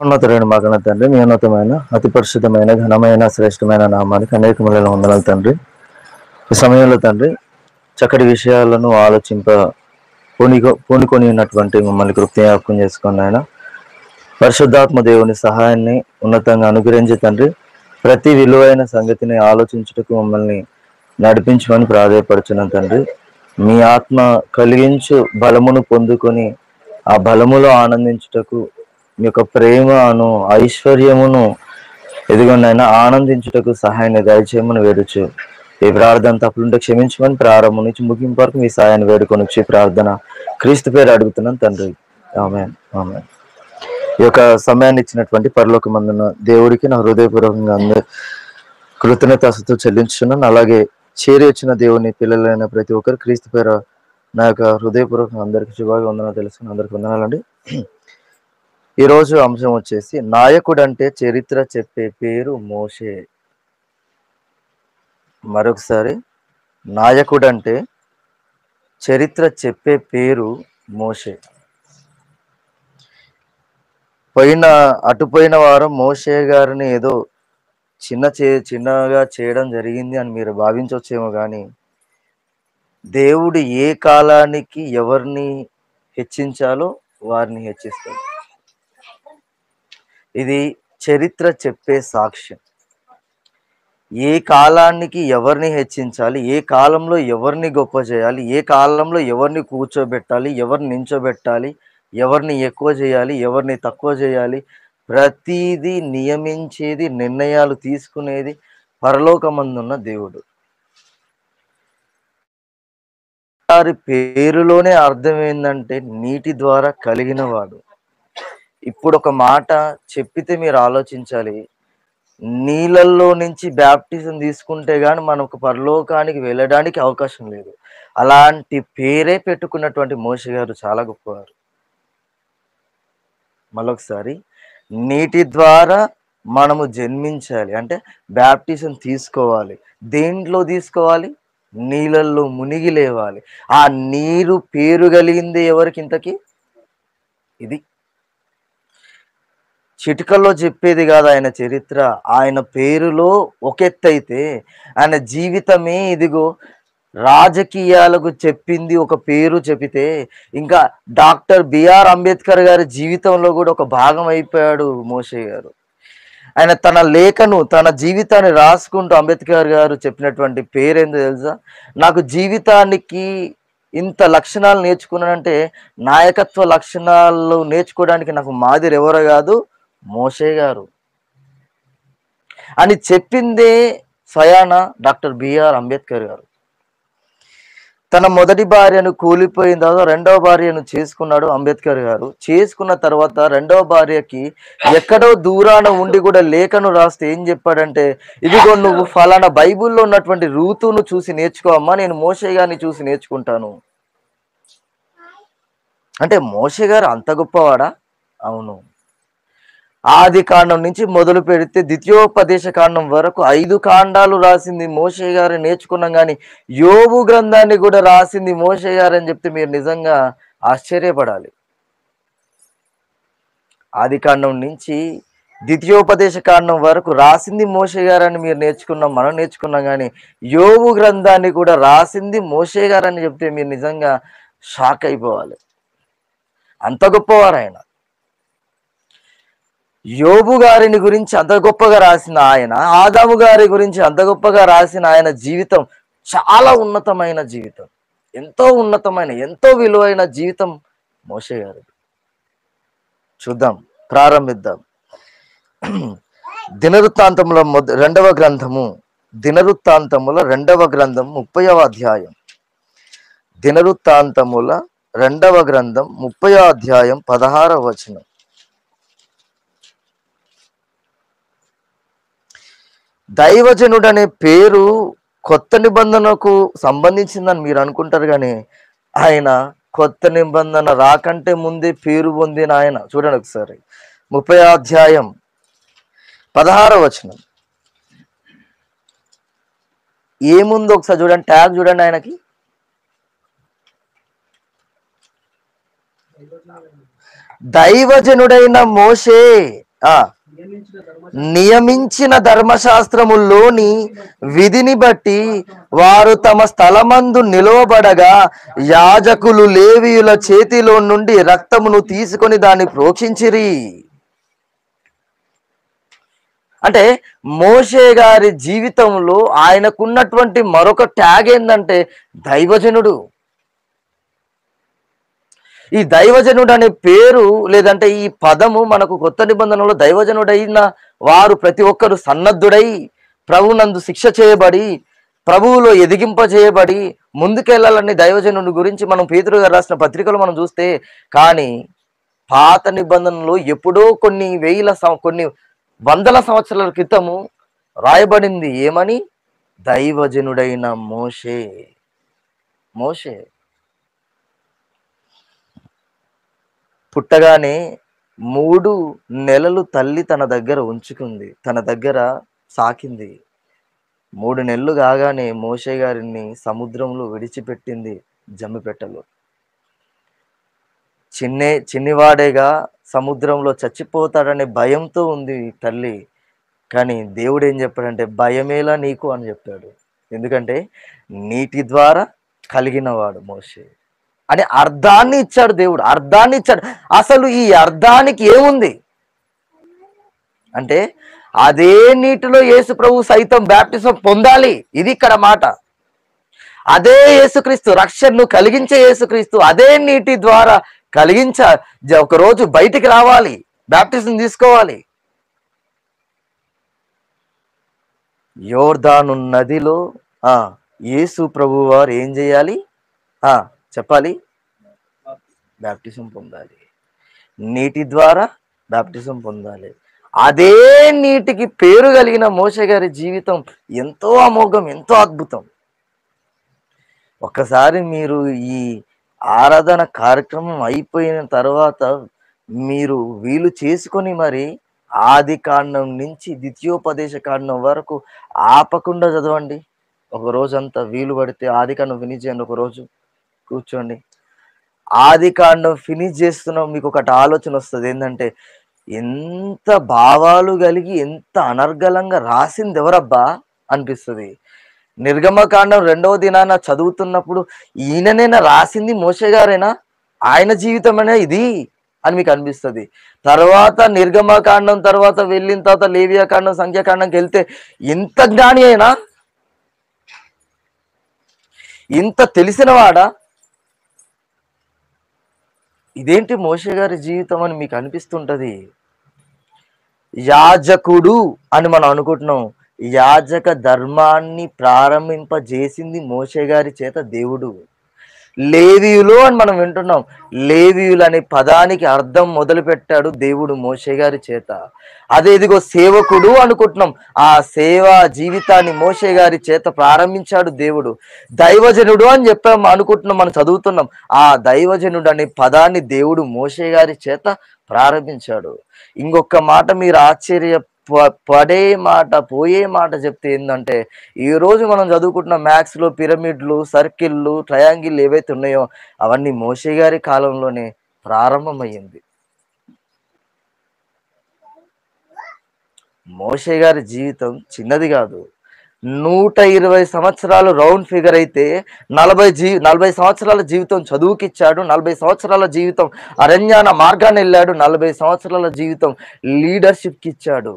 ఉన్నతుడైన మా కన్న తండ్రి, మీ ఉన్నతమైన అతి పరిశుద్ధమైన ఘనమైన శ్రేష్టమైన నామానికి అనేకములైన వందనాలు తండ్రి. ఈ సమయంలో తండ్రి చక్కటి విషయాలను ఆలోచింప పూనుకొని ఉన్నటువంటి మమ్మల్ని కృపజ్ఞాపకం చేసుకుని ఆయన పరిశుద్ధాత్మ దేవుని సహాయాన్ని ఉన్నతంగా అనుగ్రహించి తండ్రి ప్రతి విలువైన సంగతిని ఆలోచించుటకు మమ్మల్ని నడిపించమని ప్రాధాయపడుచున్నాం తండ్రి. మీ ఆత్మ కలిగించు బలమును పొందుకొని ఆ బలములో ఆనందించుటకు మీ యొక్క ప్రేమను ఐశ్వర్యమును ఎదుగునైనా ఆనందించుటకు సహాయాన్ని దయచేయమని వేడుచు ఈ ప్రార్థన తప్పులుంటే క్షమించమని ప్రారంభం నుంచి ముగింపు వరకు మీ సహాయాన్ని వేడుకొని వచ్చి ప్రార్థన క్రీస్తు పేరు అడుగుతున్నాను తండ్రి. ఆమేన్ ఆమేన్. ఈ యొక్క సమయాన్ని ఇచ్చినటువంటి పరలోకమందున దేవుడికి నా హృదయపూర్వకంగా కృతజ్ఞతాస్తుతులు చెల్లించున్నాను. అలాగే చేరి వచ్చిన దేవుని పిల్లలైన ప్రతి ఒక్కరు క్రీస్తు పేరు నా యొక్క హృదయపూర్వకంగా అందరికి శుభాగా ఉందని తెలుసుకుని అందరికి వందనాలండి. ఈరోజు అంశం వచ్చేసి నాయకుడు అంటే చరిత్ర చెప్పే పేరు మోషే. మరొకసారి, నాయకుడు అంటే చరిత్ర చెప్పే పేరు మోషే. అటుపోయిన వారం మోషే గారిని ఏదో చిన్నగా చేయడం జరిగింది అని మీరు భావించవచ్చేమో, కానీ దేవుడు ఏ కాలానికి ఎవరిని హెచ్చించాలో వారిని హెచ్చిస్తాడు. ఇది చరిత్ర చెప్పే సాక్ష్యం. ఏ కాలానికి ఎవరిని హెచ్చించాలి, ఏ కాలంలో ఎవరిని గొప్ప చేయాలి, ఏ కాలంలో ఎవరిని కూర్చోబెట్టాలి, ఎవరిని నించోబెట్టాలి, ఎవరిని ఎక్కువ చేయాలి, ఎవరిని తక్కువ చేయాలి, ప్రతిదీ నియమించేది, నిర్ణయాలు తీసుకునేది పరలోకమందున్న దేవుడు. వారి పేరులోనే అర్థం ఏంటంటే నీటి ద్వారా కలిగిన వాడు. ఇప్పుడు ఒక మాట చెప్పితే మీరు ఆలోచించాలి. నీళ్ళల్లో నుంచి బ్యాప్టిజం తీసుకుంటే గాని మనకు పరలోకానికి వెళ్ళడానికి అవకాశం లేదు. అలాంటి పేరే పెట్టుకున్నటువంటి మోషే గారు చాలా గొప్పవారు. మరొకసారి, నీటి ద్వారా మనము జన్మించాలి అంటే బ్యాప్టిజం తీసుకోవాలి. దేంట్లో తీసుకోవాలి? నీళ్ళల్లో మునిగి లేవాలి. ఆ నీరు పేరు కలిగింది ఎవరికి? ఇంతకీ ఇది చిటికల్లో చెప్పేది కాదు ఆయన చరిత్ర. ఆయన పేరులో ఒక ఎత్తైతే ఆయన జీవితమే ఇదిగో రాజకీయాలకు చెప్పింది ఒక పేరు చెబితే, ఇంకా డాక్టర్ బిఆర్ అంబేద్కర్ గారి జీవితంలో కూడా ఒక భాగం అయిపోయాడు మోషే గారు. ఆయన తన లేఖను, తన జీవితాన్ని రాసుకుంటూ అంబేద్కర్ గారు చెప్పినటువంటి పేరేందో తెలుసా? నాకు జీవితానికి ఇంత లక్షణాలు నేర్చుకున్నానంటే నాయకత్వ లక్షణాలు నేర్చుకోవడానికి నాకు మాదిరి ఎవరో కాదు, మోషే గారు అని చెప్పిందే స్వయాన డాక్టర్ బిఆర్ అంబేద్కర్ గారు. తన మొదటి భార్యను కూలిపోయిన తర్వాత రెండవ భార్యను చేసుకున్నాడు అంబేద్కర్ గారు. చేసుకున్న తర్వాత రెండవ భార్యకి ఎక్కడో దూరాన ఉండి కూడా లేఖను రాస్తే ఏం చెప్పాడంటే, ఇదిగో నువ్వు ఫలానా బైబిల్లో ఉన్నటువంటి రూతును చూసి నేర్చుకోమ్మా, నేను మోషే గారిని చూసి నేర్చుకుంటాను. అంటే మోషే గారు అంత గొప్పవాడా? అవును. ఆది కాండం నుంచి మొదలు పెడితే ద్వితీయోపదేశ కాండం వరకు 5 కాండాలు రాసింది మోషే గారు నేర్చుకున్నాం, కానీ యోబు గ్రంథాన్ని కూడా రాసింది మోషే గారు అని చెప్తే మీరు నిజంగా ఆశ్చర్యపడాలి. ఆది కాండం నుంచి ద్వితీయోపదేశ కాండం వరకు రాసింది మోషే గారని మనం నేర్చుకున్నాం, కానీ యోబు గ్రంథాన్ని కూడా రాసింది మోషే గారని చెప్తే మీరు నిజంగా షాక్ అయిపోవాలి. అంత గొప్పవారు ఆయన. యోబు గారిని గురించి అంత గొప్పగా రాసిన ఆయన, ఆదాము గారి గురించి అంత గొప్పగా రాసిన ఆయన జీవితం చాలా ఉన్నతమైన జీవితం, ఎంతో ఉన్నతమైన, ఎంతో విలువైన జీవితం మోషే గారి. చూద్దాం, ప్రారంభిద్దాం. దినవృత్తాంతముల 2వ గ్రంథము, దినవృత్తాంతముల 2వ గ్రంథం 30వ అధ్యాయం. దినవృత్తాంతముల 2వ గ్రంథం 30వ అధ్యాయం 16వ వచనం. దైవజనుడు అనే పేరు కొత్త నిబంధనకు సంబంధించిందని మీరు అనుకుంటారు, కానీ ఆయన కొత్త నిబంధన రాకంటే ముందే పేరు పొందిన ఆయన. చూడండి ఒకసారి 30వ అధ్యాయం 16వ వచనం ఏముందో ఒకసారి చూడండి, ట్యాగ్ చూడండి ఆయనకి. దైవజనుడైన మోషే ఆ నియమించిన ధర్మశాస్త్రముల్లోని విధిని బట్టి వారు తమ స్థలమందు నిలవబడగా యాజకులు లేవీయుల చేతిలో నుండి రక్తమును తీసుకొని దాన్ని ప్రోక్షించిరి. అంటే మోషే గారి జీవితంలో ఆయనకున్నటువంటి మరొక ట్యాగ్ ఏంటంటే దైవజనుడు. ఈ దైవజనుడు అనే పేరు లేదంటే ఈ పదము మనకు కొత్త నిబంధనలో దైవజనుడైన వారు ప్రతి ఒక్కరు సన్నద్ధుడై ప్రభునందు శిక్ష చేయబడి ప్రభువులో ఎదిగింపజేయబడి ముందుకెళ్లాలని దైవజనుడి గురించి మనం పేతురు గారు రాసిన పత్రికలు మనం చూస్తే, కానీ పాత నిబంధనలో ఎప్పుడో కొన్ని వందల సంవత్సరాల క్రితము రాయబడింది ఏమని? దైవజనుడైన మోషే. మోషే పుట్టగానే 3 నెలలు తల్లి తన దగ్గర ఉంచుకుంది, తన దగ్గర సాకింది. 3 నెలలు కాగానే మోషే గారిని సముద్రంలో విడిచిపెట్టింది జమ్మిపెట్టలో. చిన్నివాడేగా సముద్రంలో చచ్చిపోతాడనే భయంతో ఉంది తల్లి. కానీ దేవుడు ఏం చెప్పాడంటే భయమేలా నీకు అని చెప్పాడు. ఎందుకంటే నీటి ద్వారా కలిగినవాడు మోషే అని అర్థాన్ని ఇచ్చాడు దేవుడు. అర్థాన్ని ఇచ్చాడు. అసలు ఈ అర్థానికి ఏముంది అంటే అదే నీటిలో యేసు ప్రభు సైతం బ్యాప్టిజం పొందాలి. ఇది ఇక్కడ మాట. అదే యేసుక్రీస్తు, రక్షణను కలిగించే యేసుక్రీస్తు అదే నీటి ద్వారా ఒకరోజు బయటికి రావాలి, బ్యాప్టిజం తీసుకోవాలి. యోర్దాను నదిలో యేసు ప్రభు వారు ఏం చేయాలి? చెప్పాలి, బ్యాప్టిజం పొందాలి. నీటి ద్వారా బ్యాప్టిజం పొందాలి. అదే నీటికి పేరు కలిగిన మోషే గారి జీవితం ఎంతో అమోఘం, ఎంతో అద్భుతం. ఒక్కసారి మీరు ఈ ఆరాధన కార్యక్రమం అయిపోయిన తర్వాత మీరు వీలు చేసుకొని మరి ఆది కాండం నుంచి ద్వితీయోపదేశ కాండం వరకు ఆపకుండా చదవండి. ఒక రోజంతా వీలు పడితే ఆది కాండం ఫినిష్ చేయండి. ఒక రోజు కూర్చోండి, ఆది కాండం ఫినిష్ చేస్తున్నాం. మీకు ఒకటి ఆలోచన వస్తుంది, ఏంటంటే ఎంత భావాలు కలిగి ఎంత అనర్గళంగా రాసింది ఎవరబ్బా అనిపిస్తుంది. నిర్గమకాండం 2వ దినాన చదువుతున్నప్పుడు ఈయననేనా రాసింది, మోషే గారేనా, ఆయన జీవితమేనా ఇది అని మీకు అనిపిస్తుంది. తర్వాత నిర్గమకాండం తర్వాత వెళ్ళిన తర్వాత లేవియాకాండం, సంఖ్యాకాండంకి వెళ్తే ఇంత జ్ఞాని అయినా, ఇంత తెలిసినవాడా, ఇదేంటి మోషే గారి జీవితం అని మీకు అనిపిస్తుంటది. యాజకుడు అని మనం అనుకుంటున్నాం. యాజక ధర్మాన్ని ప్రారంభింపజేసింది మోషే గారి చేత దేవుడు. లేవీయులు అని మనం వింటున్నాం. లేవీయులు అనే పదానికి అర్థం మొదలు పెట్టాడు దేవుడు మోషే గారి చేత. అదే ఇదిగో సేవకుడు అనుకుంటున్నాం. ఆ సేవా జీవితాన్ని మోషే గారి చేత ప్రారంభించాడు దేవుడు. దైవజనుడు అని అనుకుంటున్నాం, మనం చదువుతున్నాం. ఆ దైవజనుడు అనే పదాన్ని దేవుడు మోషే గారి చేత ప్రారంభించాడు. ఇంకొక మాట మీరు పోయే మాట చెప్తే ఏంటంటే, ఈ రోజు మనం చదువుకుంటున్న మ్యాథ్స్లో పిరమిడ్లు, సర్కిళ్ళు, ట్రయాంగిల్ ఏవైతే ఉన్నాయో అవన్నీ మోషే గారి కాలంలోనే ప్రారంభమయ్యింది. మోషే గారి జీవితం చిన్నది కాదు. 120 సంవత్సరాలు రౌండ్ ఫిగర్ అయితే 40 సంవత్సరాల జీవితం చదువుకిచ్చాడు. 40 సంవత్సరాల జీవితం అరణ్యాన మార్గాన్ని వెళ్ళాడు. 40 సంవత్సరాల జీవితం లీడర్షిప్కి ఇచ్చాడు.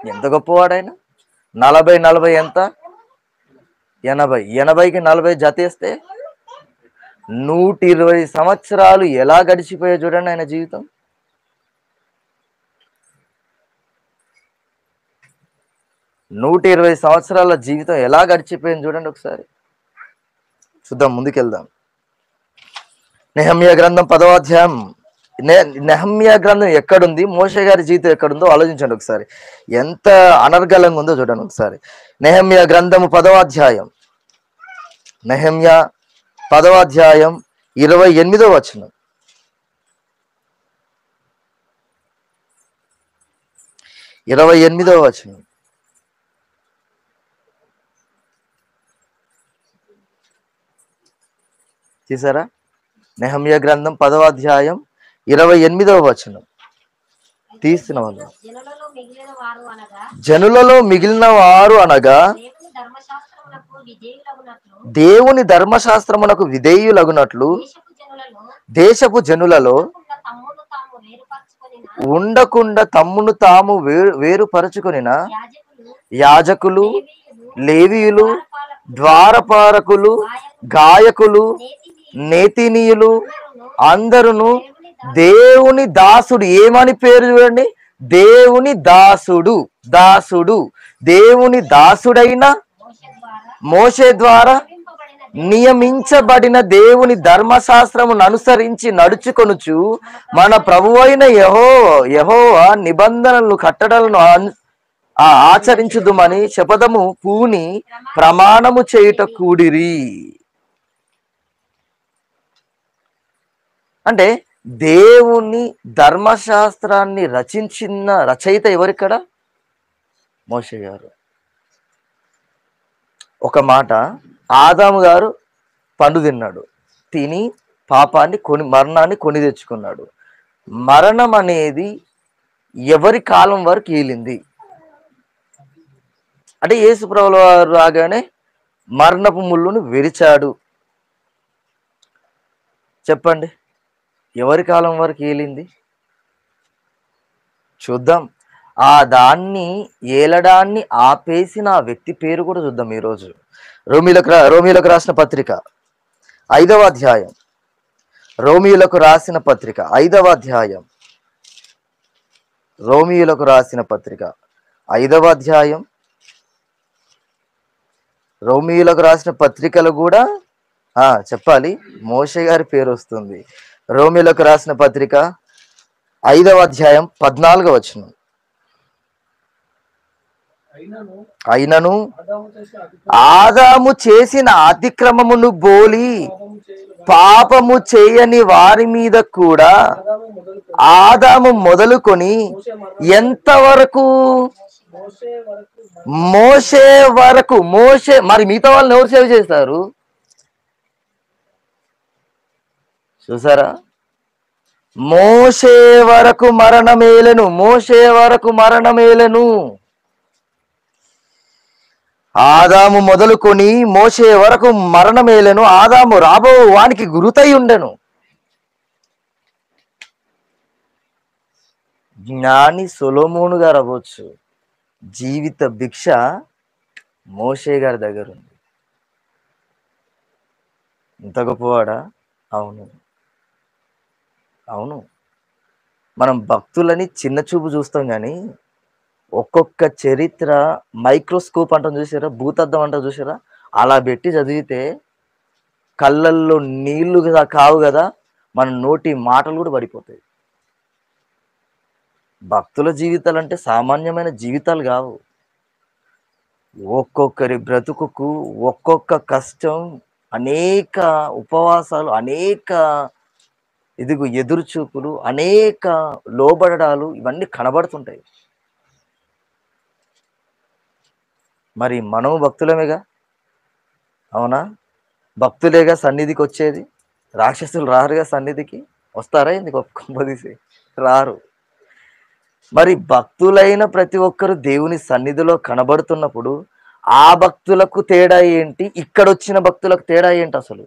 ఎంత గొప్పవాడైనా. 40 ఎంత? 80కి 40 జతేస్తే 120 సంవత్సరాలు ఎలా గడిచిపోయాయి చూడండి ఆయన జీవితం. నూట 20 సంవత్సరాల జీవితం ఎలా గడిచిపోయింది చూడండి ఒకసారి. చూద్దాం, ముందుకెళ్దాం. నెహమ్యా గ్రంథం 10వ అధ్యాయం. నెహమ్యా గ్రంథం ఎక్కడుంది, మోషే గారి జీవితం ఎక్కడుందో ఆలోచించండి ఒకసారి. ఎంత అనర్గళంగా ఉందో చూడండి ఒకసారి. నెహమ్యా గ్రంథము 10వ అధ్యాయం. నెహమ్యా 10వ అధ్యాయం 28వ వచనం. 28వ వచనం. చూసారా? నెహమ్యా గ్రంథం 10వ అధ్యాయం 28వ వచనం తీసిన వాళ్ళు. జనులలో మిగిలిన వారు అనగా దేవుని ధర్మశాస్త్రమునకు విధేయులగునట్లు దేశపు జనులలో ఉండకుండా తమ్మును తాము వేరుపరచుకొనిన యాజకులు, లేవీయులు, ద్వారపాలకులు, గాయకులు, నేతినీయులు అందరును దేవుని దాసుడు. ఏమని పేరు చూడండి, దేవుని దాసుడు. దేవుని దాసుడైన మోషే ద్వారా నియమించబడిన దేవుని ధర్మశాస్త్రమును అనుసరించి నడుచుకొనుచు మన ప్రభువైన యెహోవా నిబంధనలను కట్టడలను ఆచరించుదుమని శపథము పూని ప్రమాణము చేయుట కూడిరి. అంటే దేవుని ధర్మశాస్త్రాన్ని రచించిన రచయిత ఎవరిక్కడ? మోషే గారు. ఒక మాట, ఆదాము గారు పండు తిన్నాడు, తిని మరణాన్ని కొని తెచ్చుకున్నాడు. మరణం అనేది ఎవరి కాలం వరకు ఏలింది అంటే యేసు ప్రభువు వారు రాగానే మరణపు ముళ్ళును విరిచాడు. చెప్పండి, ఎవరి కాలం వరకు ఏలింది? చూద్దాం. ఆ దాన్ని ఏలడాన్ని ఆపేసిన ఆ వ్యక్తి పేరు కూడా చూద్దాం ఈరోజు. రోమీలకు రాసిన పత్రిక 5వ అధ్యాయం. రోమీయులకు రాసిన పత్రిక 5వ అధ్యాయం. రోమీయులకు రాసిన పత్రిక 5వ అధ్యాయం. రోమీయులకు రాసిన పత్రికలు కూడా చెప్పాలి, మోషే గారి పేరు వస్తుంది. రోమీయులకు రాసిన పత్రిక 5వ అధ్యాయం 14వ వచనం. అయినను ఆదాము చేసిన అతిక్రమమును బోలి పాపము చేయని వారి మీద కూడా ఆదాము మొదలుకొని ఎంతవరకు? మోషే వరకు. మరి మిగతా వాళ్ళని ఎవరు సేవ చేస్తారు? చూసారా? మోషే వరకు మరణమేలెను. ఆదాము మొదలుకొని మోషే వరకు మరణమేలెను. ఆదాము రాబో వానికి గురుతై ఉండెను. జ్ఞాని సొలొమోను గారు అవ్వచ్చు, జీవిత భిక్ష మోషే గారి దగ్గర ఉంది. ఇంత గొప్పవాడా? అవును. మనం భక్తులని చిన్న చూపు చూస్తాం కానీ ఒక్కొక్క చరిత్ర మైక్రోస్కోప్ అంటాం చూసారా, భూతద్దం అంటాం చూసారా, అలా పెట్టి చదివితే కళ్ళల్లో నీళ్లు కావు కదా, మన నోటి మాటలు కూడా పడిపోతాయి. భక్తుల జీవితాలు అంటే సామాన్యమైన జీవితాలు కావు. ఒక్కొక్కరి బ్రతుకుకు ఒక్కొక్క కష్టం, అనేక ఉపవాసాలు, అనేక ఎదురు చూపులు, అనేక లోబడడాలు, ఇవన్నీ కనబడుతుంటాయి. మరి మనము భక్తులమేగా, అవునా? భక్తులేగా సన్నిధికి వచ్చేది. రాక్షసులు రారుగా సన్నిధికి. వస్తారా? ఎందుకు కొంపదీసి రారు. మరి భక్తులైన ప్రతి ఒక్కరు దేవుని సన్నిధిలో కనబడుతున్నప్పుడు ఆ భక్తులకు తేడా ఏంటి, ఇక్కడ వచ్చిన భక్తులకు తేడా ఏంటి? అసలు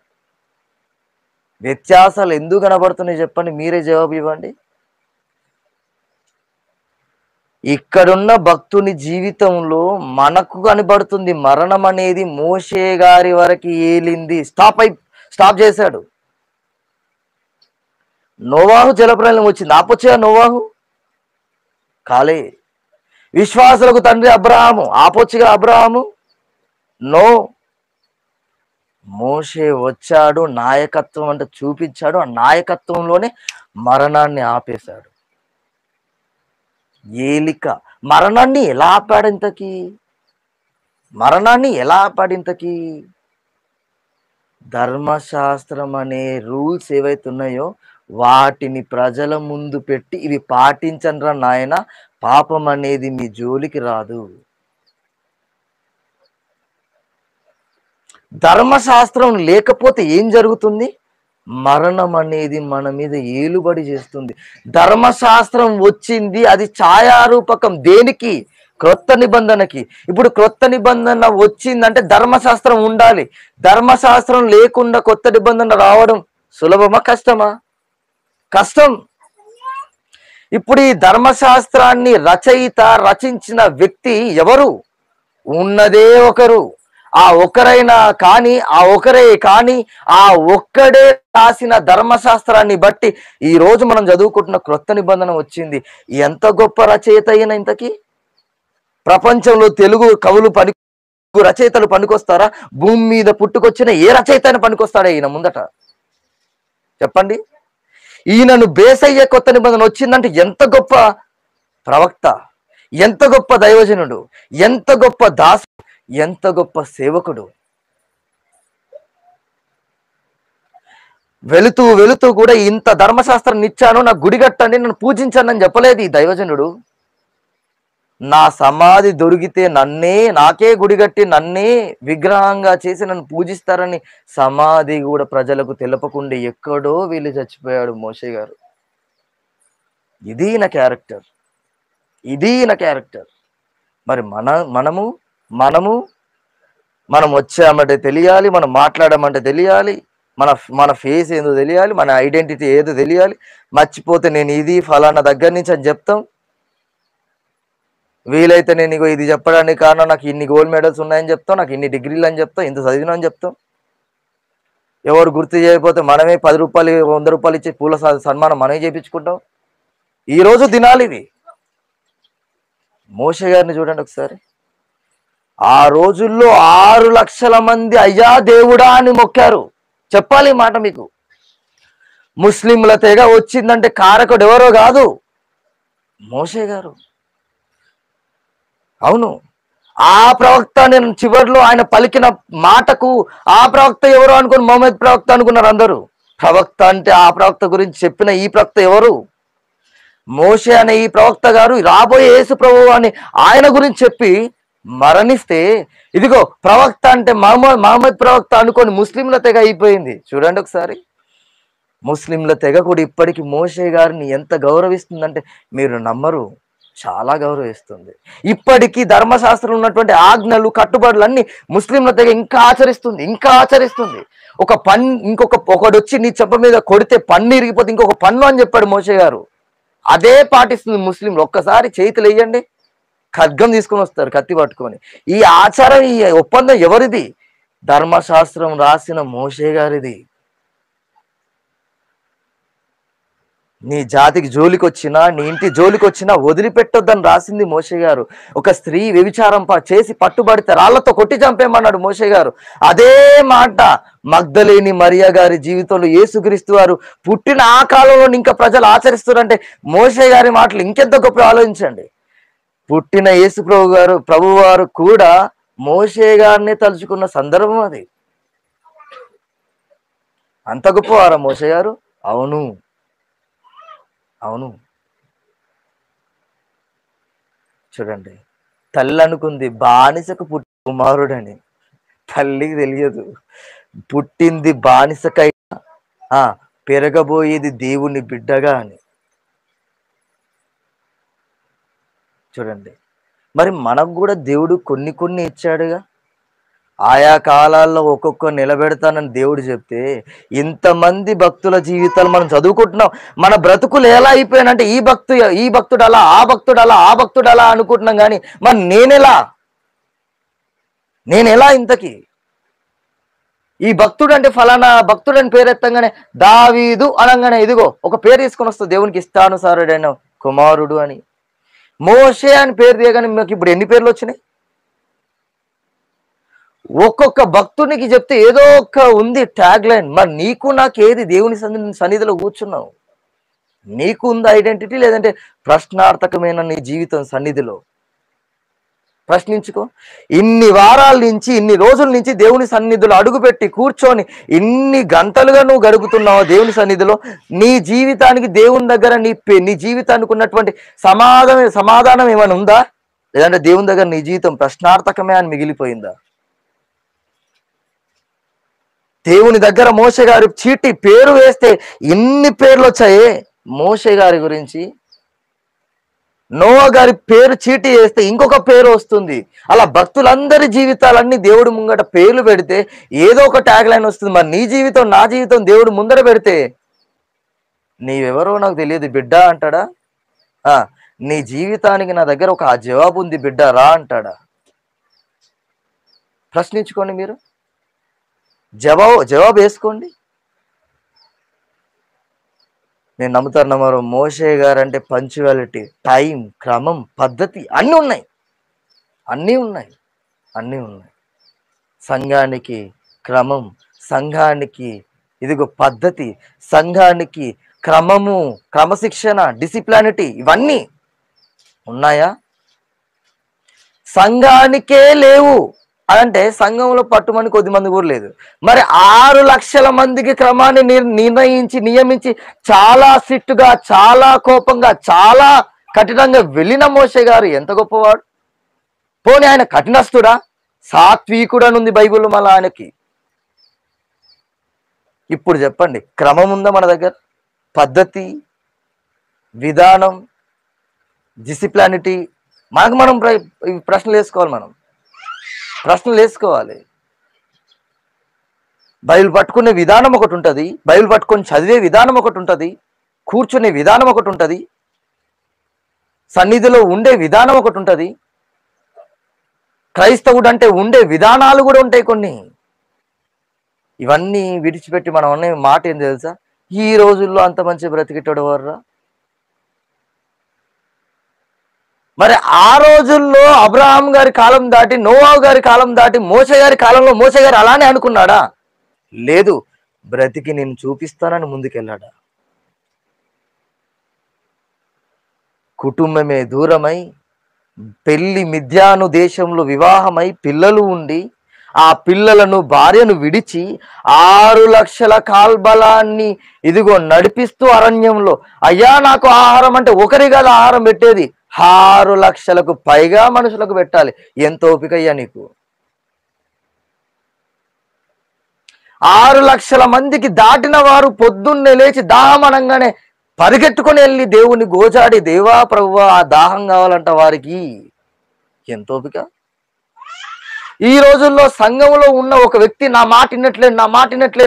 వ్యత్యాసాలు ఎందుకు కనబడుతున్నాయి చెప్పండి, మీరే జవాబు ఇవ్వండి. ఇక్కడున్న భక్తుని జీవితంలో మనకు కనబడుతుంది మరణం అనేది మోషే గారి వరకు ఏలింది. స్టాప్ చేశాడు. నోవాహు జలప్రలయం వచ్చింది, ఆపొచ్చుగా నోవాహు? కాలే. విశ్వాసులకు తండ్రి అబ్రహాము, ఆపొచ్చుగా అబ్రహాము? నో. మోషే వచ్చాడు, నాయకత్వం అంటే చూపించాడు, ఆ నాయకత్వంలోనే మరణాన్ని ఆపేశాడు. ఏలిక మరణాన్ని ఎలా ఆపాడు ఇంతకీ? ధర్మశాస్త్రం అనే రూల్స్ ఏవైతే ఉన్నాయో వాటిని ప్రజల ముందు పెట్టి, ఇవి పాటించండ్రా నాయన, పాపం అనేది మీ జోలికి రాదు. ధర్మశాస్త్రం లేకపోతే ఏం జరుగుతుంది? మరణం అనేది మన మీద ఏలుబడి చేస్తుంది. ధర్మశాస్త్రం వచ్చింది, అది ఛాయారూపకం దేనికి? క్రొత్త నిబంధనకి. ఇప్పుడు క్రొత్త నిబంధన వచ్చిందంటే ధర్మశాస్త్రం ఉండాలి. ధర్మశాస్త్రం లేకుండా కొత్త నిబంధన రావడం సులభమా కష్టమా? కష్టం. ఇప్పుడు ఈ ధర్మశాస్త్రాన్ని రచించిన వ్యక్తి ఎవరు? ఉన్నదే ఒకరు. ఆ ఒక్కరే కానీ ఆ ఒక్కడే రాసిన ధర్మశాస్త్రాన్ని బట్టి ఈ రోజు మనం చదువుకుంటున్న క్రొత్త నిబంధన వచ్చింది. ఎంత గొప్ప రచయిత అయినా ఇంతకీ ప్రపంచంలో తెలుగు కవులు రచయితలు పనికొస్తారా? భూమి మీద పుట్టుకొచ్చిన ఏ రచయిత అయినా పనికొస్తాడా ఈయన ముందట? చెప్పండి. ఈయనను బేసయ్యే కొత్త నిబంధన వచ్చిందంటే ఎంత గొప్ప ప్రవక్త, ఎంత గొప్ప దైవజనుడు, ఎంత గొప్ప దాసు, ఎంత గొప్ప సేవకుడు. వెళుతూ వెళుతూ కూడా ఇంత ధర్మశాస్త్రాన్ని ఇచ్చాను, నా గుడి కట్టండి, నన్ను పూజించండి అని చెప్పలేదు ఈ దైవజనుడు. నా సమాధి దొరికితే నాకే గుడి కట్టి నన్నే విగ్రహంగా చేసి నన్ను పూజిస్తారని సమాధి కూడా ప్రజలకు తెలపకుండా ఎక్కడో వీళ్ళు చచ్చిపోయాడు మోషే గారు. ఇది నా క్యారెక్టర్. మరి మనం వచ్చామంటే తెలియాలి, మనం మాట్లాడమంటే తెలియాలి, మన ఫేస్ ఏదో తెలియాలి, మన ఐడెంటిటీ ఏదో తెలియాలి. మర్చిపోతే నేను ఇది ఫలానా దగ్గర నుంచి అని చెప్తాం. వీలైతే నేను ఇది చెప్పడానికి కారణం నాకు ఇన్ని గోల్డ్ మెడల్స్ ఉన్నాయని చెప్తాం, నాకు ఇన్ని డిగ్రీలు అని చెప్తాం, ఇంత చదివినా అని చెప్తాం. ఎవరు గుర్తు చేయకపోతే మనమే 10 రూపాయలు 100 రూపాయలు ఇచ్చి పూల సన్మానం మనమే చేయించుకుంటాం. ఈరోజు దినాలు ఇవి. మోషే గారిని చూడండి ఒకసారి. ఆ రోజుల్లో 6 లక్షల మంది అయ్యా దేవుడా అని మొక్కారు. చెప్పాలి ఈ మాట మీకు. ముస్లింల తెగ వచ్చిందంటే కారకుడు ఎవరో కాదు, మోషే గారు. అవును, ఆ ప్రవక్త, నేను చివరిలో ఆయన పలికిన మాటకు ఆ ప్రవక్త ఎవరు అనుకుని మొహమ్మద్ ప్రవక్త అనుకున్నారు అందరూ. ప్రవక్త అంటే ఆ ప్రవక్త గురించి చెప్పిన ఈ ప్రవక్త ఎవరు? మోషే అనే ఈ ప్రవక్త గారు రాబోయే యేసు ప్రభువు అని ఆయన గురించి చెప్పి మరణిస్తే, ఇదిగో ప్రవక్త అంటే మహమ్మద్ ప్రవక్త అనుకొని ముస్లింల తెగ అయిపోయింది. చూడండి ఒకసారి. ముస్లింల తెగ కూడా ఇప్పటికీ మోషే గారిని ఎంత గౌరవిస్తుందంటే మీరు నమ్మరు, చాలా గౌరవిస్తుంది. ఇప్పటికీ ధర్మశాస్త్రం ఉన్నటువంటి ఆజ్ఞలు కట్టుబడులు అన్ని ముస్లింల తెగ ఇంకా ఆచరిస్తుంది. ఒకడు వచ్చి నీ చెప్ప మీద కొడితే పన్ను ఇరిగిపోతే ఇంకొక పన్ను అని చెప్పాడు మోషే గారు. అదే పాటిస్తుంది ముస్లింలు. ఒక్కసారి చేతులు వేయండి, ఖడ్గం తీసుకొని వస్తారు కత్తి పట్టుకొని. ఈ ఆచారం, ఈ ఒప్పందం ఎవరిది? ధర్మశాస్త్రం రాసిన మోషే గారిది. నీ జాతికి జోలికి వచ్చినా, నీ ఇంటి జోలికి వచ్చినా వదిలిపెట్టొద్దని రాసింది మోషే గారు. ఒక స్త్రీ వ్యభిచారం చేసి పట్టుబడితే రాళ్లతో కొట్టి చంపేమన్నాడు మోషే గారు. అదే మాట మగ్దలేని మరియా గారి జీవితంలో యేసుక్రీస్తు వారు పుట్టిన ఆ కాలంలో ఇంకా ప్రజలు ఆచరిస్తున్నారంటే మోషే గారి మాటలు ఇంకెంత గొప్ప ఆలోచించండి. పుట్టిన యేసు ప్రభు వారు కూడా మోషే గారిని తలుచుకున్న సందర్భం అది. అంత గొప్పవారా మోషే గారు? అవును. చూడండి, తల్లి అనుకుంది బానిసకు పుట్టి కుమారుడని. తల్లికి తెలియదు పుట్టింది బానిసకైనా పెరగబోయేది దేవుని బిడ్డగా అని. చూడండి, మరి మనకు కూడా దేవుడు కొన్ని ఇచ్చాడుగా. ఆయా కాలాల్లో ఒక్కొక్క నిలబెడతానని దేవుడు చెప్తే ఇంతమంది భక్తుల జీవితాలు మనం చదువుకుంటున్నాం. మన బ్రతుకులు ఎలా అయిపోయానంటే ఈ భక్తుడు అలా, ఆ భక్తుడు అలా అనుకుంటున్నాం. కానీ మరి నేనెలా ఇంతకీ? ఈ భక్తుడు అంటే ఫలానా భక్తుడు అని పేరు ఎత్తంగానే దావీదు అనగానే ఇదిగో ఒక పేరు తీసుకొని వస్తుంది, దేవునికి ఇష్టానుసారుడైన కుమారుడు అని. మోషే అని పేరు తీయగానే మీకు ఇప్పుడు ఎన్ని పేర్లు వచ్చినాయి? ఒక్కొక్క భక్తునికి చెప్తే ఏదో ఒక ఉంది ట్యాగ్ లైన్. మరి నీకు నాకేది? దేవుని సన్నిధిలో కూర్చున్నావు, నీకు ఉంది ఐడెంటిటీ, లేదంటే ప్రశ్నార్థకమైన నీ జీవితం సన్నిధిలో? ప్రశ్నించుకో. ఇన్ని వారాల నుంచి, ఇన్ని రోజుల నుంచి దేవుని సన్నిధిలో అడుగుపెట్టి కూర్చొని ఇన్ని గంటలుగా నువ్వు గడుపుతున్నావు దేవుని సన్నిధిలో. నీ జీవితానికి దేవుని దగ్గర నీ జీవితానికి ఉన్నటువంటి సమాధానం ఏమైనా ఉందా? లేదంటే దేవుని దగ్గర నీ జీవితం ప్రశ్నార్థకమే అని మిగిలిపోయిందా? దేవుని దగ్గర మోషే గారి చీటి పేరు వేస్తే ఎన్ని పేర్లు వచ్చాయే. మోషే గారి గురించి నోవా గారి పేరు చీటి వేస్తే ఇంకొక పేరు వస్తుంది. అలా భక్తులందరి జీవితాలన్నీ దేవుడు ముంగట పేర్లు పెడితే ఏదో ఒక ట్యాగ్ లైన్ వస్తుంది. మరి నీ జీవితం నా జీవితం దేవుడు ముందర పెడితే నీవెవరో నాకు తెలియదు బిడ్డ అంటాడా? నీ జీవితానికి నా దగ్గర ఒక జవాబు ఉంది బిడ్డ రా అంటాడా? ప్రశ్నించుకోండి, మీరు జవాబు వేసుకోండి. నేను నమ్ముతాను నమ్మరు, మోషే గారు అంటే పంక్చువాలిటీ, టైం, క్రమం, పద్ధతి అన్నీ ఉన్నాయి, అన్నీ ఉన్నాయి, అన్నీ ఉన్నాయి. సంఘానికి క్రమం, సంఘానికి ఇదిగో పద్ధతి, సంఘానికి క్రమము, క్రమశిక్షణ, డిసిప్లినిటీ ఇవన్నీ ఉన్నాయా? సంఘానికే లేవు అంటే సంఘంలో పట్టుమని కొద్దిమంది కూడా లేదు. మరి 6 లక్షల మందికి క్రమాన్ని నిర్ణయించి నియమించి చాలా సిట్టుగా, చాలా కోపంగా, చాలా కఠినంగా వెళ్ళిన మోషే గారు ఎంత గొప్పవాడు. పోనీ ఆయన కఠినస్తుడా? సాత్వికుడు అని ఉంది బైబిల్లో మళ్ళీ ఆయనకి. ఇప్పుడు చెప్పండి, క్రమం ఉందా మన దగ్గర? పద్ధతి, విధానం, డిసిప్లినిటీ? మనకు మనం ప్రశ్నలు వేసుకోవాలి, ప్రశ్నలు వేసుకోవాలి. బైబిల్ పట్టుకునే విధానం ఒకటి ఉంటుంది, బైబిల్ పట్టుకొని చదివే విధానం ఒకటి ఉంటుంది, కూర్చునే విధానం ఒకటి ఉంటుంది, సన్నిధిలో ఉండే విధానం ఒకటి ఉంటుంది, క్రైస్తవుడు అంటే ఉండే విధానాలు కూడా ఉంటాయి కొన్ని. ఇవన్నీ విడిచిపెట్టి మనం అనే మాట ఏం తెలుసా? ఈ రోజుల్లో అంత మంచి బ్రతికిటాడు వర్రా. మరి ఆ రోజుల్లో అబ్రహాం గారి కాలం దాటి, నోవా గారి కాలం దాటి, మోషే గారి కాలంలో మోషే గారు అలానే అనుకున్నాడా? లేదు, బ్రతికి నేను చూపిస్తానని ముందుకెళ్ళాడా? కుటుంబమే దూరమై, పెళ్లి మిథ్యాను దేశంలో వివాహమై పిల్లలు ఉండి, ఆ పిల్లలను భార్యను విడిచి 6 లక్షల కాల్బలాన్ని ఇదిగో నడిపిస్తూ అరణ్యంలో, అయ్యా నాకు ఆహారం అంటే ఒకరి కదా ఆహారం పెట్టేది, 6 లక్షలకు పైగా మనుషులకు పెట్టాలి. ఎంత ఓపిక అయ్యా నీకు? 6 లక్షల మందికి దాటిన వారు పొద్దున్నే లేచి దాహం అనగానే పరిగెత్తుకొని వెళ్ళి దేవుని గోజాడి, దేవా ప్రభువా ఆ దాహం కావాలంట వారికి. ఎంత ఓపిక! ఈ రోజుల్లో సంఘంలో ఉన్న ఒక వ్యక్తి నా మాట వినట్లేదు,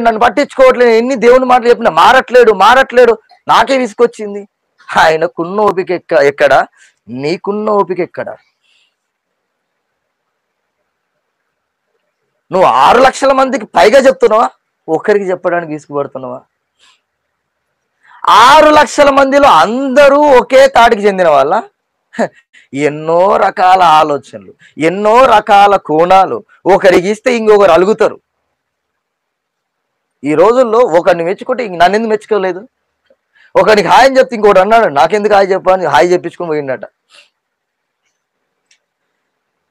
నన్ను పట్టించుకోవట్లేదు, ఎన్ని దేవుని మాటలు చెప్పినా మారట్లేడు, నాకే విసుకొచ్చింది. ఆయనకున్న ఓపిక ఎక్కడ? నీకున్న ఓపిక ఎక్కడ? నువ్వు 6 లక్షల మందికి పైగా చెప్తున్నావా? ఒకరికి చెప్పడానికి విసుగుపడుతున్నావా? 6 లక్షల మందిలో అందరూ ఒకే తాటికి చెందిన వాళ్ళ? ఎన్నో రకాల ఆలోచనలు, ఎన్నో రకాల కోణాలు. ఒకరికి ఇస్తే ఇంకొకరు అలుగుతారు. ఈ రోజుల్లో ఒకరిని మెచ్చుకుంటే నన్ను ఎందుకు మెచ్చుకోలేదు, ఒకరికి హాయం చెప్తే ఇంకోటి అన్నాడు నాకెందుకు హాయి చెప్పని హాయి చెప్పించుకొని పోయిందట.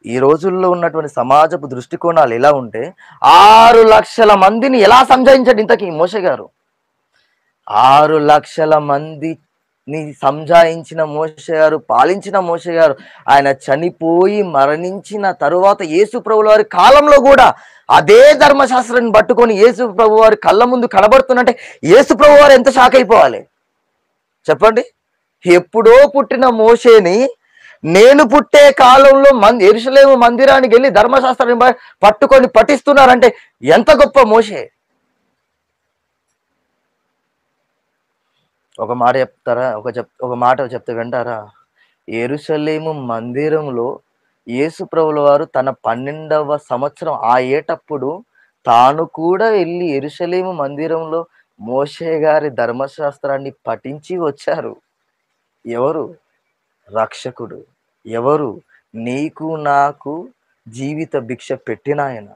ఈ రోజుల్లో ఉన్నటువంటి సమాజపు దృష్టికోణాలు ఎలా ఉంటే 6 లక్షల మందిని ఎలా సంజాయించాడు ఇంతకీ మోషే గారు? 6 లక్షల మందిని సంజాయించిన మోషే గారు, పాలించిన మోషే గారు, ఆయన చనిపోయి మరణించిన తరువాత యేసు ప్రభు వారి కాలంలో కూడా అదే ధర్మశాస్త్రాన్ని పట్టుకొని యేసు ప్రభు వారి కళ్ళ ముందు కనబడుతున్నట్టే యేసు ప్రభు వారు ఎంత షాక్ అయిపోవాలి చెప్పండి. ఎప్పుడో పుట్టిన మోషేని నేను పుట్టే కాలంలో యెరూషలేము మందిరానికి వెళ్ళి ధర్మశాస్త్రాన్ని పట్టుకొని పఠిస్తున్నారంటే ఎంత గొప్ప మోషే. ఒక మాట చెప్తారా? ఒక మాట చెప్తే వింటారా? యెరూషలేము మందిరంలో యేసు ప్రభుల వారు తన 12వ సంవత్సరం ఆ ఏటప్పుడు తాను కూడా వెళ్ళి యెరూషలేము మందిరంలో మోషే గారి ధర్మశాస్త్రాన్ని పఠించి వచ్చారు. ఎవరు? రక్షకుడు. ఎవరు? నీకు నాకు జీవిత భిక్ష పెట్టిన ఆయన.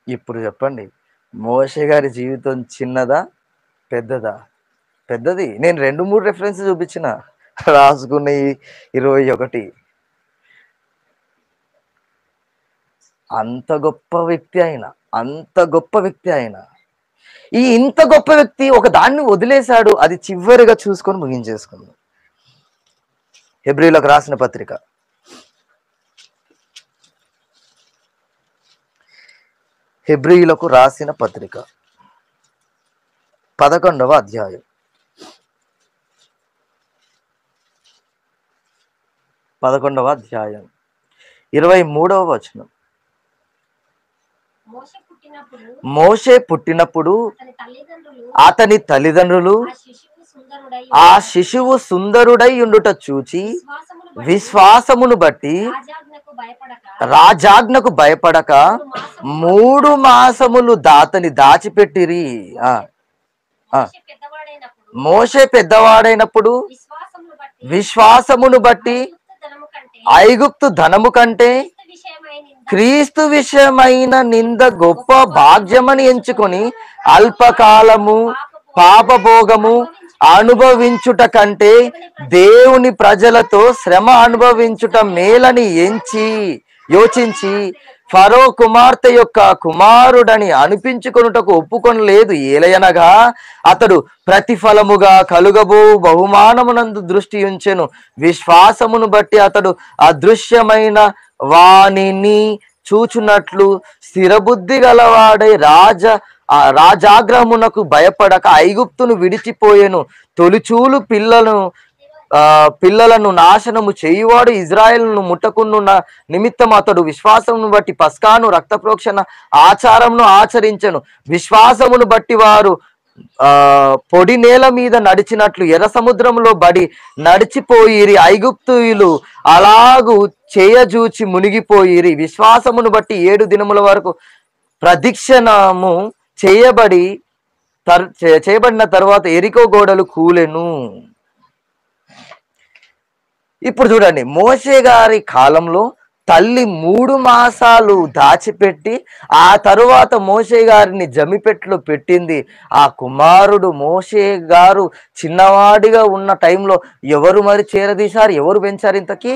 ఇప్పుడు చెప్పండి, మోషే గారి జీవితం చిన్నదా పెద్దదా? పెద్దది. నేను 2-3 రెఫరెన్స్ చూపించిన, రాసుకున్న 21. అంత గొప్ప వ్యక్తి ఆయన, అంత గొప్ప వ్యక్తి ఆయన. ఇంత గొప్ప వ్యక్తి ఒక దాన్ని వదిలేశాడు. అది చివరిగా చూసుకొని ముగించేసుకుందాం. హెబ్రీయులకు రాసిన పత్రిక హెబ్రీయులకు రాసిన పత్రిక 11వ అధ్యాయం 23వ వచనం. మోషే పుట్టినప్పుడు అతని తల్లిదండ్రులు ఆ శిశువు సుందరుడై ఉండుట చూచి విశ్వాసమును బట్టి రాజాజ్ఞకు భయపడక 3 మాసములు అతని దాచిపెట్టిరి. మోషే పెద్దవాడైనప్పుడు విశ్వాసమును బట్టి ఐగుప్తు ధనము కంటే క్రీస్తు విషయమైన నింద గొప్ప భాగ్యమని ఎంచుకొని అల్పకాలము పాపభోగము అనుభవించుట కంటే దేవుని ప్రజలతో శ్రమ అనుభవించుట మేలని యోచించి ఫరో కుమార్తె యొక్క కుమారుడని అనిపించుకొనుటకు ఒప్పుకొనలేదు. ఏలయనగా అతడు ప్రతిఫలముగా కలుగబో బహుమానమునందు దృష్టి ఉంచెను. విశ్వాసమును బట్టి అతడు అదృశ్యమైన వానిని చూచున్నట్లు స్థిరబుద్ధి గలవాడై రాజాగ్రహమునకు భయపడక ఐగుప్తును విడిచిపోయెను. తొలిచూలు పిల్లలను నాశనము చేయువాడు ఇజ్రాయేలును ముట్టకున్న నిమిత్తం అతడు విశ్వాసమును బట్టి పస్కాను రక్తప్రోక్షణ ఆచారమును ఆచరించెను. విశ్వాసమును బట్టి వారు పొడి నేల మీద నడిచినట్లు ఎర్ర సముద్రంలో బడి నడిచిపోయిరి. ఐగుప్తులు అలాగు చేయజూచి మునిగిపోయిరి. విశ్వాసమును బట్టి 7 దినముల వరకు ప్రదక్షిణము చేయబడిన తర్వాత ఎరికో గోడలు కూలెను. ఇప్పుడు చూడండి, మోషే గారి కాలంలో తల్లి 3 మాసాలు దాచిపెట్టి ఆ తరువాత మోషే గారిని జమిపెట్లో పెట్టింది. ఆ కుమారుడు మోషే గారు చిన్నవాడిగా ఉన్న టైంలో ఎవరు మరి చేరదీశారు? ఎవరు పెంచారు? ఇంతకీ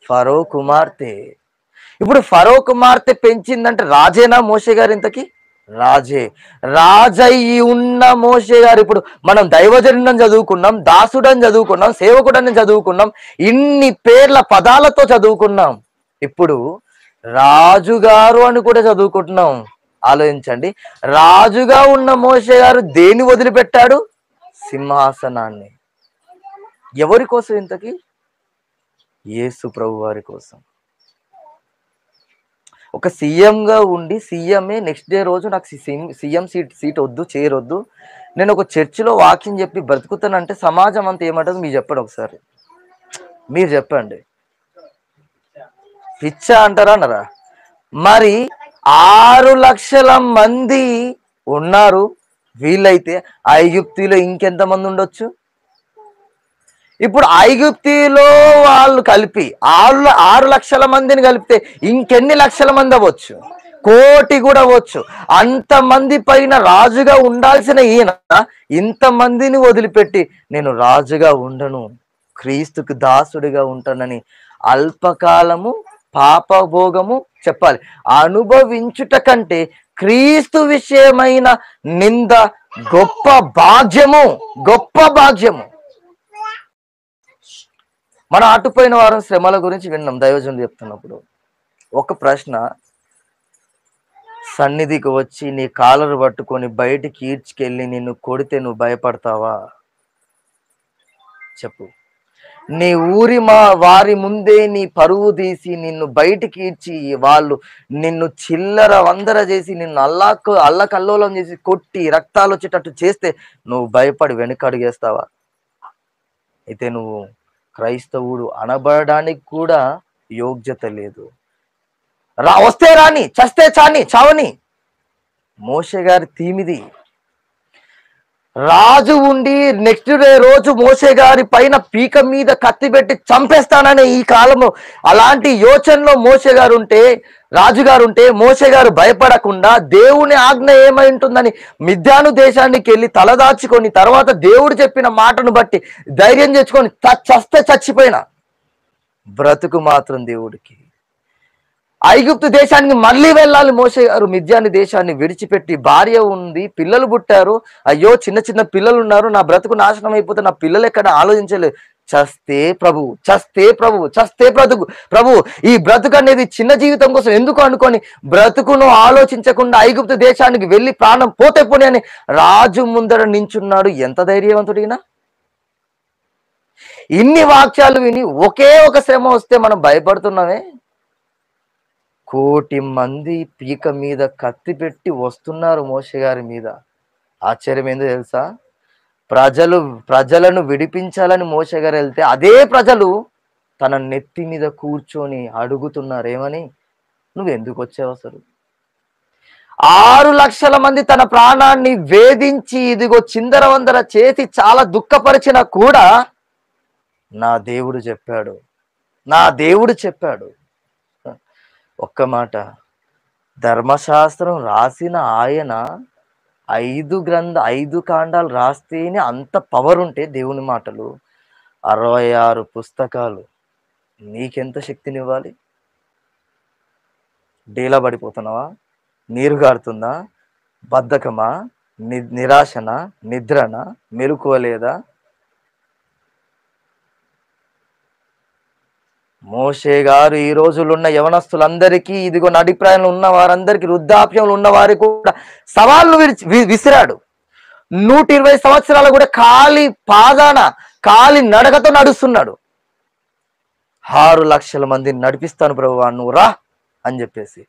ఫరో కుమార్తె. ఇప్పుడు ఫరో కుమార్తె పెంచిందంటే రాజేనా మోషే గారు? ఇంతకీ రాజయ్యి ఉన్న మోషే గారు. ఇప్పుడు మనం దైవజనుడని చదువుకున్నాం, దాసుడని చదువుకున్నాం, సేవకుడని చదువుకున్నాం, ఇన్ని పేర్ల పదాలతో చదువుకున్నాం. ఇప్పుడు రాజుగారు అని కూడా చదువుకుంటున్నాం. ఆలోచించండి, రాజుగా ఉన్న మోషే గారు దేన్ని వదిలిపెట్టాడు? సింహాసనాన్ని. ఎవరి కోసం? ఇంతకీ యేసు ప్రభు వారి కోసం. ఒక సీఎంగా ఉండి సీఎంఏ నెక్స్ట్ డే రోజు నాకు సీఎం సీట్ వద్దు, చేరొద్దు, నేను ఒక చర్చిలో వాక్యం చెప్పి బ్రతుకుతానంటే సమాజం అంతా ఏమంటుంది? మీరు చెప్పండి ఒకసారి, మీరు చెప్పండి. పిచ్చా అంటారా అన్నారా? మరి 6 లక్షల మంది ఉన్నారు. వీళ్ళైతే ఐగుప్తిలో ఇంకెంతమంది ఉండొచ్చు? ఇప్పుడు ఐగుప్తిలో వాళ్ళు కలిపి 6 లక్షల మందిని కలిపితే ఇంకెన్ని లక్షల మంది అవ్వచ్చు? 1 కోటి కూడా అవ్వచ్చు. అంతమంది పైన రాజుగా ఉండాల్సిన ఈయన ఇంతమందిని వదిలిపెట్టి నేను రాజుగా ఉండను, క్రీస్తుకు దాసుడిగా ఉంటానని అల్పకాలము పాపభోగము చెప్పాలి అనుభవించుట కంటే క్రీస్తు విషయమైన నింద గొప్ప భాగ్యము. మన అటుపోయిన వారం శ్రమల గురించి విన్నాం దైవజనులు చెప్తున్నప్పుడు. ఒక ప్రశ్న, సన్నిధికి వచ్చి నీ కాలరు పట్టుకొని బయటికి ఈడ్చుకెళ్ళి నిన్ను కొడితే నువ్వు భయపడతావా? చెప్పు. నీ వారి ముందే నీ పరువు తీసి నిన్ను బయటికి ఈడ్చి వాళ్ళు నిన్ను చిల్లర వందర చేసి నిన్ను అల్లకల్లోలం చేసి కొట్టి రక్తాలు వచ్చేటట్టు చేస్తే నువ్వు భయపడి వెనకడుగేస్తావా? అయితే నువ్వు క్రైస్తవుడు అనబడడానికి కూడా యోగ్యత లేదు. వస్తే రాని, చస్తే చావని. మోషే గారి తీమిది. రాజు ఉండి నెక్స్ట్ డే రోజు మోషే గారి పైన పీక మీద కత్తి పెట్టి చంపేస్తాననే ఈ కాలము అలాంటి యోచనలో రాజుగారు ఉంటే మోషే గారు భయపడకుండా దేవుని ఆజ్ఞ ఏమై ఉంటుందని మిద్యాను దేశానికి వెళ్ళి తలదాచుకొని తర్వాత దేవుడు చెప్పిన మాటను బట్టి ధైర్యం తెచ్చుకొని చస్తే చచ్చిపోయినా బ్రతుకు మాత్రం దేవుడికి. ఐగుప్తు దేశానికి మళ్ళీ వెళ్ళాలి మోషే గారు. మిద్యాని దేశాన్ని విడిచిపెట్టి భార్య ఉంది, పిల్లలు పుట్టారు. అయ్యో చిన్న చిన్న పిల్లలు ఉన్నారు, నా బ్రతుకు నాశనం అయిపోతే నా పిల్లలు ఎక్కడ ఆలోచించలేదు. చస్తే ప్రభువు, చస్తే ప్రభువు, చస్తే బ్రతుకు ప్రభువు. ఈ బ్రతుకు అనేది చిన్న జీవితం కోసం ఎందుకు అనుకొని బ్రతుకును ఆలోచించకుండా ఐగుప్తు దేశానికి వెళ్ళి ప్రాణం పోతే పోనీ అని రాజు ముందర నించున్నాడు. ఎంత ధైర్యవంతుడినా! ఇన్ని వాక్యాలు విని ఒకే ఒక శ్రమ వస్తే మనం భయపడుతున్నామే. 1,000,000 మంది పీక మీద కత్తి పెట్టి వస్తున్నారు మోషే గారి మీద. ఆశ్చర్యం ఏందో తెలుసా? ప్రజలను విడిపించాలని మోషే గారు వెళ్తే అదే ప్రజలు తన నెత్తి మీద కూర్చొని అడుగుతున్నారు, ఏమని? నువ్వు ఎందుకు వచ్చావు అసలు? 6 లక్షల మంది తన ప్రాణాన్ని వేధించి ఇదిగో చిందరవందర చేసి చాలా దుఃఖపరిచినా కూడా నా దేవుడు చెప్పాడు, నా దేవుడు చెప్పాడు. ఒక్క మాట, ధర్మశాస్త్రం రాసిన ఆయన 5 కాండాలు రాస్తేనే అంత పవర్ ఉంటే దేవుని మాటలు 66 పుస్తకాలు నీకెంత శక్తినివ్వాలి? డీలా పడిపోతున్నావా? నీరు గారుతుందా? బద్ధకమా? నిరాశనా? నిద్రనా? మెలకువలేదా? మోషే గారు ఈ రోజుల్లో ఉన్న యవనస్తులందరికీ, ఇదిగో నడిప్రాయంలో ఉన్న వారందరికీ, వృద్ధాప్యంలో ఉన్న వారికి కూడా సవాళ్ళు విసిరాడు. 120 సంవత్సరాలు కూడా కాలి నడకతో నడుస్తున్నాడు. 6 లక్షల మందిని నడిపిస్తాను ప్రభువా, నువ్వు రా అని చెప్పేసి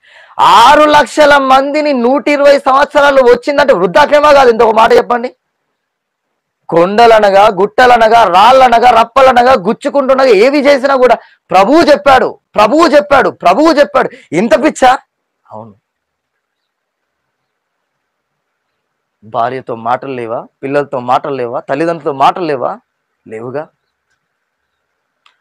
6 లక్షల మందిని 120 సంవత్సరాలు వచ్చిందంటే వృద్ధాప్యమా కాదు? ఇంకొక మాట చెప్పండి. కొండలనగా, గుట్టలనగా, రాళ్ళనగా, రప్పలనగా, గుచ్చుకుంటున్నగా ఏవి చేసినా కూడా ప్రభువు చెప్పాడు, ప్రభువు చెప్పాడు, ప్రభువు చెప్పాడు. ఇంత పిచ్చా? అవును. భార్యతో మాటలు లేవా? పిల్లలతో మాటలు లేవా? తల్లిదండ్రులతో మాటలు లేవా? లేవుగా.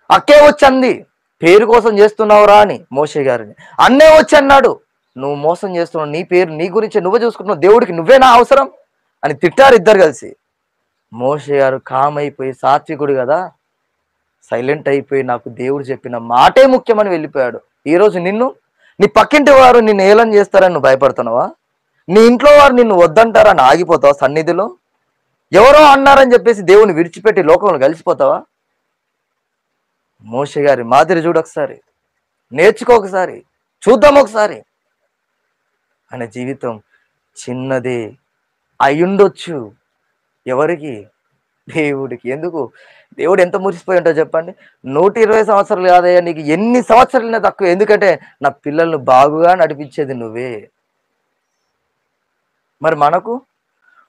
అక్కే వచ్చంది, పేరు కోసం చేస్తున్నావురా అని మోషే గారిని. అన్నే వచ్చి అన్నాడు, నువ్వు మోసం చేస్తున్నావు, నీ పేరు నీ గురించి నువ్వే చూసుకుంటున్నావు, దేవుడికి నువ్వేనా అవసరం అని తిట్టారు ఇద్దరు కలిసి. మోషే గారు కామైపోయి, సాత్వికుడు కదా, సైలెంట్ అయిపోయి నాకు దేవుడు చెప్పిన మాటే ముఖ్యమని వెళ్ళిపోయాడు. ఈరోజు నీ పక్కింటి వారు నిన్ను ఏలం చేస్తారని నువ్వు భయపడుతున్నావా? నీ ఇంట్లో వారు నిన్ను వద్దంటారని ఆగిపోతావా? సన్నిధిలో ఎవరో అన్నారని చెప్పేసి దేవుని విడిచిపెట్టి లోకంలో కలిసిపోతావా? మోషే గారి మాదిరి చూడొకసారి, నేర్చుకో ఒకసారి, చూద్దాం ఒకసారి. ఆయన జీవితం చిన్నదే అయ్యుండొచ్చు. ఎవరికి? దేవుడికి. ఎందుకు? దేవుడు ఎంత మురిసిపోయి ఉంటావు చెప్పండి. 120 సంవత్సరాలు కాదయ్యా, నీకు ఎన్ని సంవత్సరాలైనా తక్కువ. ఎందుకంటే నా పిల్లల్ని బాగుగా నడిపించేది నువ్వే. మరి మనకు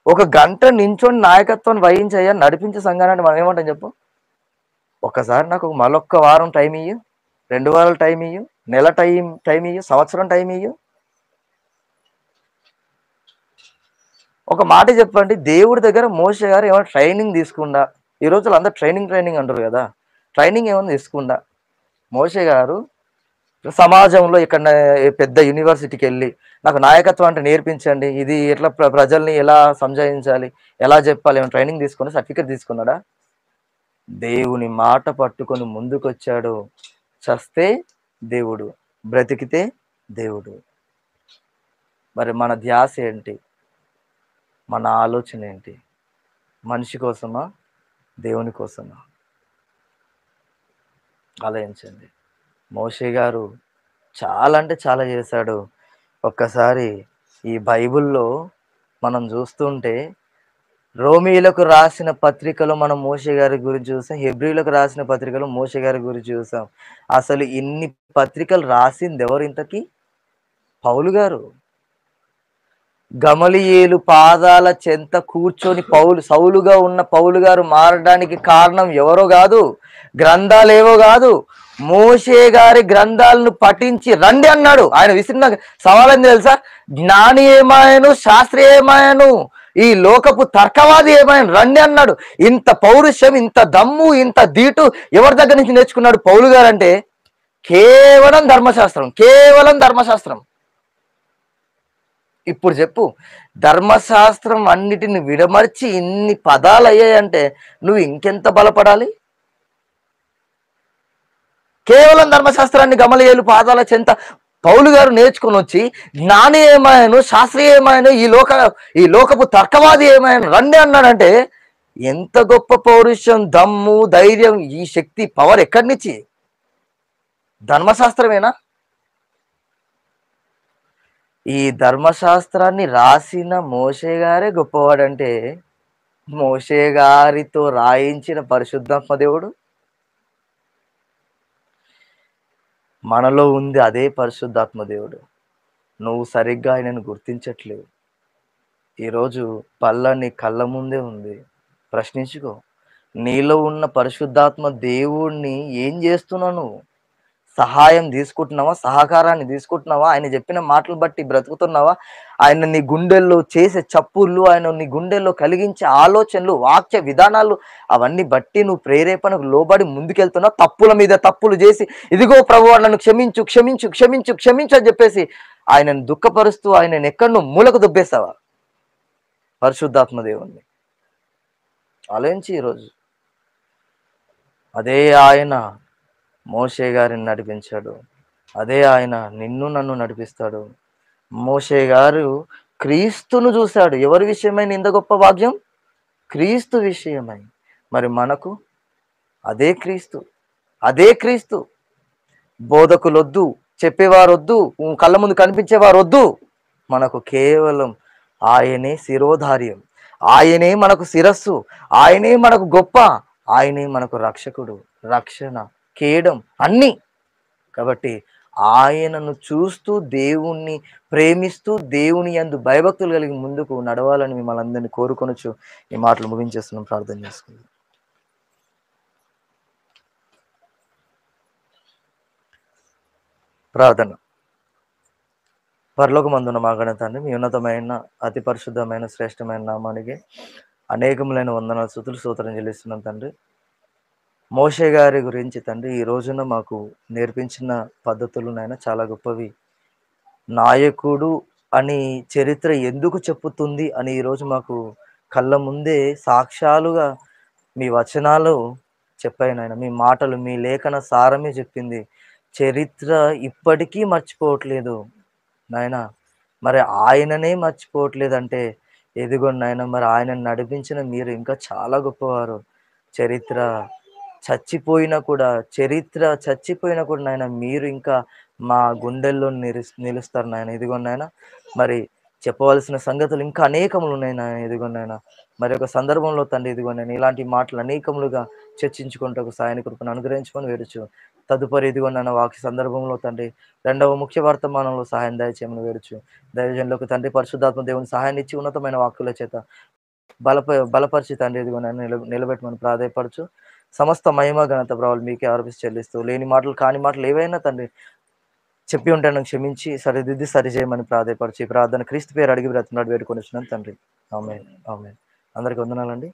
1 గంట నించొని నాయకత్వం వహించయ్యా, నడిపించే సంఘాన్ని మనం ఏమంటాం చెప్పు? ఒకసారి నాకు మరొక్క వారం టైం ఇయ్యు, 2 వారాలు టైం ఇయ్యు, నెల టైం ఇయ్యు, సంవత్సరం టైం ఇయ్యు. ఒక మాట చెప్పండి, దేవుడి దగ్గర మోషే గారు ఏమైనా ట్రైనింగ్ తీసుకుండా? ఈ రోజులు అందరూ ట్రైనింగ్ అంటారు కదా, ట్రైనింగ్ ఏమైనా తీసుకుండా? మోషే గారు సమాజంలో ఇక్కడ పెద్ద యూనివర్సిటీకి వెళ్ళి నాకు నాయకత్వం అంటే నేర్పించండి, ఇది ఎట్లా ప్రజల్ని ఎలా సంజాయించాలి, ఎలా చెప్పాలి, ఏమైనా ట్రైనింగ్ తీసుకుని సర్టిఫికేట్ తీసుకున్నాడా? దేవుని మాట పట్టుకొని ముందుకొచ్చాడు. చస్తే దేవుడు, బ్రతికితే దేవుడు. మరి మన ధ్యాస ఏంటి? మన ఆలోచన ఏంటి? మనిషి కోసమా, దేవుని కోసమా? ఆలోచించండి. మోషే గారు చాలా అంటే చాలా చేశాడు. ఒక్కసారి ఈ బైబిల్లో మనం చూస్తుంటే, రోమీయులకు రాసిన పత్రికలో మనం మోషే గారి గురించి చూసాం, హెబ్రీయులకు రాసిన పత్రికలో మోషే గారి గురించి చూసాం. అసలు ఇన్ని పత్రికలు రాసింది ఎవరు ఇంతకీ? పౌలు గారు. గమలియేలు పాదాల చెంత కూర్చొని సౌలుగా ఉన్న పౌలు గారు మారడానికి కారణం ఎవరో కాదు, గ్రంథాలేవో కాదు, మోషే గారి గ్రంథాలను పఠించి రండి అన్నాడు. ఆయన విసిరిన సవాల్ తెలుసా? జ్ఞాని ఏమాయను, శాస్త్రి ఏమాయను, ఈ లోకపు తర్కవాది ఏమాయను, రండి అన్నాడు. ఇంత పౌరుషం, ఇంత దమ్ము, ఇంత దీటు ఎవరి దగ్గర నుంచి నేర్చుకున్నాడు పౌలు గారు అంటే? కేవలం ధర్మశాస్త్రం. ఇప్పుడు చెప్పు, ధర్మశాస్త్రం అన్నిటిని విడమర్చి ఇన్ని పదాలు అయ్యాయంటే నువ్వు ఇంకెంత బలపడాలి? కేవలం ధర్మశాస్త్రాన్ని గమలియేలు పాదాల చెంత పౌలు గారు నేర్చుకొని వచ్చి, జ్ఞాని ఏమాయను, శాస్త్రి ఏమాయను, ఈ లోకపు తర్కవాది ఏమాయను రండి అన్నాడంటే ఎంత గొప్ప పౌరుషం, దమ్ము, ధైర్యం, ఈ శక్తి, పవర్ ఎక్కడి నుంచి? ధర్మశాస్త్రమేనా? ఈ ధర్మశాస్త్రాన్ని రాసిన మోషే గారే గొప్పవాడంటే, మోషే గారితో రాయించిన పరిశుద్ధాత్మ దేవుడు మనలో ఉంది, అదే పరిశుద్ధాత్మ దేవుడు. నువ్వు సరిగ్గా ఆయనను గుర్తించట్లేవు. ఈరోజు నీ కళ్ళ ముందే ఉంది. ప్రశ్నించుకో. నీలో ఉన్న పరిశుద్ధాత్మ దేవుణ్ణి ఏం చేస్తున్నావు నువ్వు? సహాయం తీసుకుంటున్నావా? సహకారాన్ని తీసుకుంటున్నావా? ఆయన చెప్పిన మాటలు బట్టి బ్రతుకుతున్నావా? ఆయన నీ గుండెల్లో చేసే చప్పుళ్ళు, ఆయన నీ గుండెల్లో కలిగించే ఆలోచనలు, వాక్య విధానాలు, అవన్నీ బట్టి నువ్వు ప్రేరేపణకు లోబడి ముందుకెళ్తున్నావు. తప్పుల మీద తప్పులు చేసి, ఇదిగో ప్రభువా నన్ను క్షమించు, క్షమించు, క్షమించు, క్షమించు అని చెప్పేసి ఆయనను దుఃఖపరుస్తూ ఆయనను ఎక్కడో మూలకు దుబ్బేస్తావా? పరిశుద్ధాత్మ దేవుణ్ణి ఆలోచించి ఈరోజు. అదే ఆయన మోషే గారిని నడిపించాడు. అదే ఆయన నిన్ను నన్ను నడిపిస్తాడు. మోషే గారు క్రీస్తును చూశాడు. ఎవరి విషయమైన ఇంత గొప్ప భాగ్యం? క్రీస్తు విషయమై. మరి మనకు అదే క్రీస్తు, అదే క్రీస్తు. బోధకులొద్దు, చెప్పేవారొద్దు, కళ్ళ ముందు కనిపించేవారొద్దు. మనకు కేవలం ఆయనే శిరోధార్యం, ఆయనే మనకు శిరస్సు, ఆయనే మనకు గొప్ప, ఆయనే మనకు రక్షకుడు, రక్షణ, కేడం అన్నీ. కాబట్టి ఆయనను చూస్తూ దేవుణ్ణి ప్రేమిస్తూ దేవుని యందు భయభక్తులు కలిగి ముందుకు నడవాలని మిమ్మల్ని అందరినీ కోరుకొనొచ్చు ఈ మాటలు ముగించేస్తున్నాం. ప్రార్థన చేసుకుందాం. ప్రార్థన. పరలోకమందున్న మా గణ తండ్రి, మీ ఉన్నతమైన అతి పరిశుద్ధమైన శ్రేష్టమైన నామానికి అనేకములైన వందనాలు, స్తుతులు, స్తోత్రం చెల్లిస్తున్నాం తండ్రి. మోషే గారి గురించి తండ్రి ఈ రోజున మాకు నేర్పించిన పద్ధతులు నాయన చాలా గొప్పవి. నాయకుడు అని చరిత్ర ఎందుకు చెప్పుతుంది అని ఈరోజు మాకు కళ్ళ ముందే సాక్ష్యాలుగా మీ వచనాలు చెప్పాయి నాయన. మీ మాటలు, మీ లేఖన సారమే చెప్పింది. చరిత్ర ఇప్పటికీ మర్చిపోవట్లేదు నాయన. మరి ఆయననే మర్చిపోవట్లేదంటే ఎదిగోండి నాయన, మరి ఆయనను నడిపించిన మీరు ఇంకా చాలా గొప్పవారు. చరిత్ర చచ్చిపోయినా కూడా నాయన మీరు ఇంకా మా గుండెల్లో నిలుస్తారు నాయన. ఇదిగోండి నాయన, మరి చెప్పవలసిన సంగతులు ఇంకా అనేకములు ఉన్నాయి నాయన. ఇదిగోండి నాయన, మరి ఒక సందర్భంలో తండ్రి ఇదిగోండి నేను ఇలాంటి మాటలు అనేకములుగా చర్చించుకుంటూ ఒక సాయన కృపను అనుగ్రహించుకొని వేడుచు తదుపరి ఇదిగోండి నాయన వాక్య సందర్భంలో తండ్రి రెండవ ముఖ్య వర్తమానంలో సహాయం దయచేయమని వేడుచు దైవజనులకు తండ్రి పరిశుద్ధాత్మ దేవుని సహాయాన్ని ఇచ్చి ఉన్నతమైన వాక్కుల చేత బలపరిచి తండ్రి ఇదిగో నన్ను నిలబెట్టమని ప్రాధాయపరచు. సమస్త మహిమ ఘనత ప్రభావాలు మీకే ఆరోపిస్తూ చెల్లిస్తూ లేని మాటలు కాని మాటలు ఏవైనా తండ్రి చెప్పి ఉంటే నన్ను క్షమించి సరిదిద్ది సరిచేయమని ప్రాధాయపరచు. ఈ ప్రార్థన క్రీస్తు పేరు అడిగి బ్రతున్నాడు వేడుకొని వచ్చినాను తండ్రి. ఆమేన్, ఆమేన్. అందరికీ వందనాలండి.